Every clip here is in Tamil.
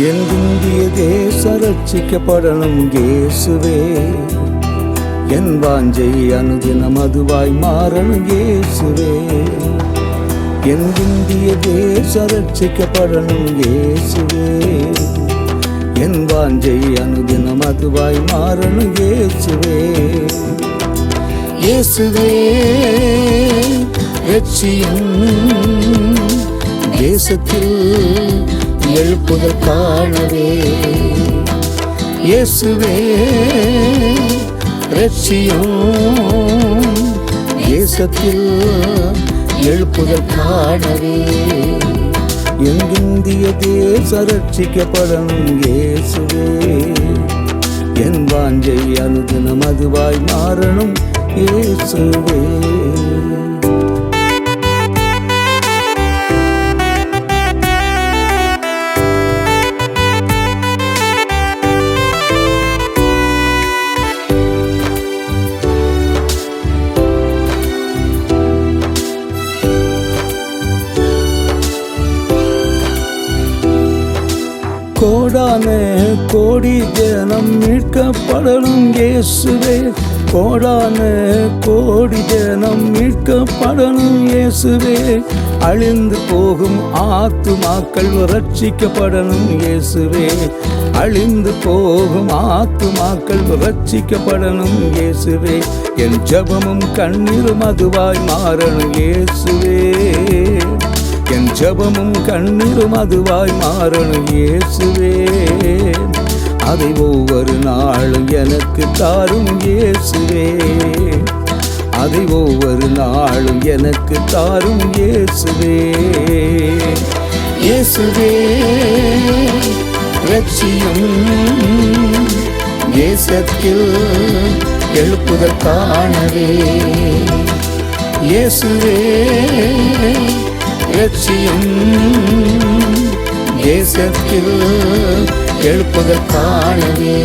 என் இந்திய தேசம் ரட்சிக்கப்படணும் இயேசுவே. என் வாஞ்சை அனுதினம் அதுவாய் மாறணும் இயேசுவே. என் இந்திய தேசம் ரட்சிக்கப்படணும் இயேசுவே. என் வாஞ்சை அனுதினம் அதுவாய் மாறணும் இயேசுவே. இயேசுவே ரட்சியும் தேசத்தில் எழுப்புதல் காணவே. இயேசுவே ரட்சியும் தேசத்தில் எழுப்புதல் காணவே. என் இந்திய தேசம் ரட்சிக்கப்படணும் இயேசுவே. என் வாஞ்சை அனுதினம் அதுவாய் மாறணும் இயேசுவே. கோடான கோடி ஜனம் மீட்கப்படணும் இயேசுவே. கோடான கோடி ஜனம் மீட்கப்படணும் இயேசுவே. அழிந்து போகும் ஆத்துமாக்கள் ரட்சிக்கப்படணும் இயேசுவே. அழிந்து போகும் ஆத்துமாக்கள் ரட்சிக்கப்படணும் இயேசுவே. என் ஜெபமும் கண்ணீரும் அதுவாய் மாறணும் இயேசுவே. என் ஜெபமும் கண்ணீரும் அதுவாய் மாறணும் இயேசுவே. அதை ஒவ்வொரு நாளும் எனக்கு தாரும் இயேசுவே. அதை ஒவ்வொரு நாளும் எனக்கு தாரும் இயேசுவே. இயேசுவே ரட்சியும் தேசத்தில் எழுப்புதல் காணவே. இயேசுவே ரட்சியும் தேசத்தில் எழுப்புதல் காணவே.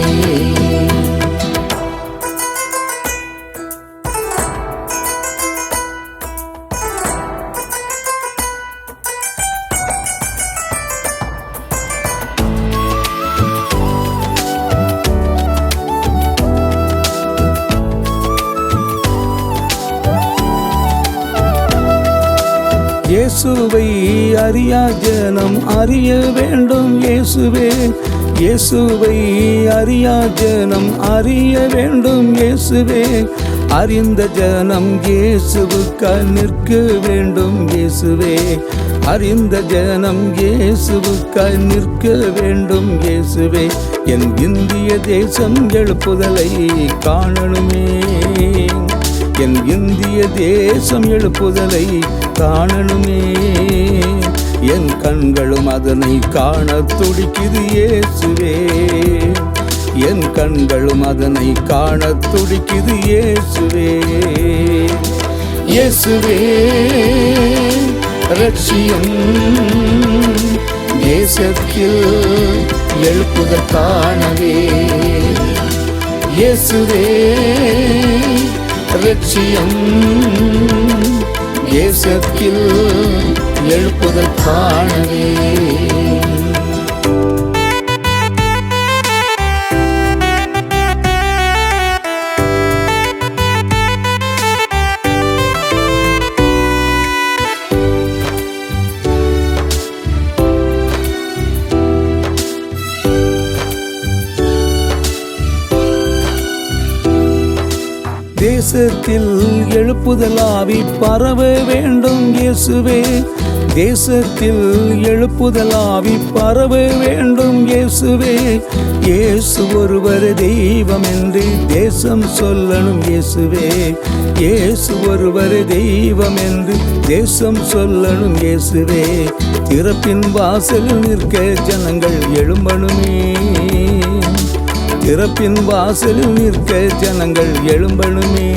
இயேசுவை அறியா ஜனம் அறிய வேண்டும் இயேசுவே. இயேசுவை அறியா ஜனம் அறிய வேண்டும் இயேசுவே. அறிந்த ஜனம் இயேசுவுக்காய் நிற்க வேண்டும் இயேசுவே. அறிந்த ஜனம் இயேசுவுக்காய் நிற்க வேண்டும் இயேசுவே. என் இந்திய தேசம் எழுப்புதலை காணணுமே. என் இந்திய தேசம் எழுப்புதலை காணணுமே. என் கண்களும் அதனை காண துடிக்குது இயேசுவே. என் கண்களும் அதனை காண துடிக்குது இயேசுவே. இயேசுவே ரட்சியும் தேசத்தில் எழுப்புதல் காணவே. இயேசுவே ரட்சியும் தேசத்தில் எழுப்புதல் காணவே. தேசத்தில் எழுப்புதல் ஆவி பரவ வேண்டும் இயேசுவே. தேசத்தில் எழுப்புதல் ஆவி பரவ வேண்டும் இயேசுவே. இயேசு ஒருவர் தெய்வம் என்று தேசம் சொல்லணும் இயேசுவே. இயேசு ஒருவர் தெய்வம் என்று தேசம் சொல்லணும் இயேசுவே. திறப்பின் வாசலில் நிற்க ஜனங்கள் எழும்பணுமே. திறப்பின் வாசலில் நிற்க ஜனங்கள் எழும்பணுமே.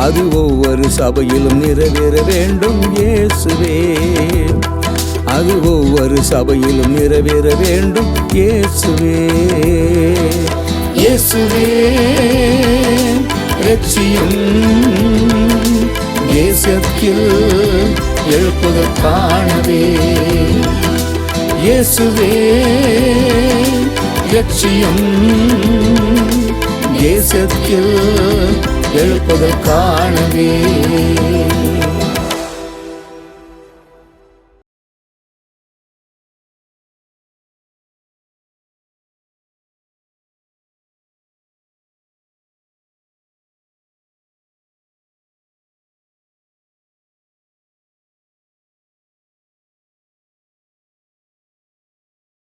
அது ஒவ்வொரு சபையிலும் நிறைவேற வேண்டும் இயேசுவே. அது ஒவ்வொரு சபையிலும் நிறைவேற வேண்டும் இயேசுவே. இயேசுவே ரட்சியும் தேசத்தில் எழுப்புதல் காணவே. இயேசுவே லட்சியம் தேசத்தில் எழுப்பதற்கானவே.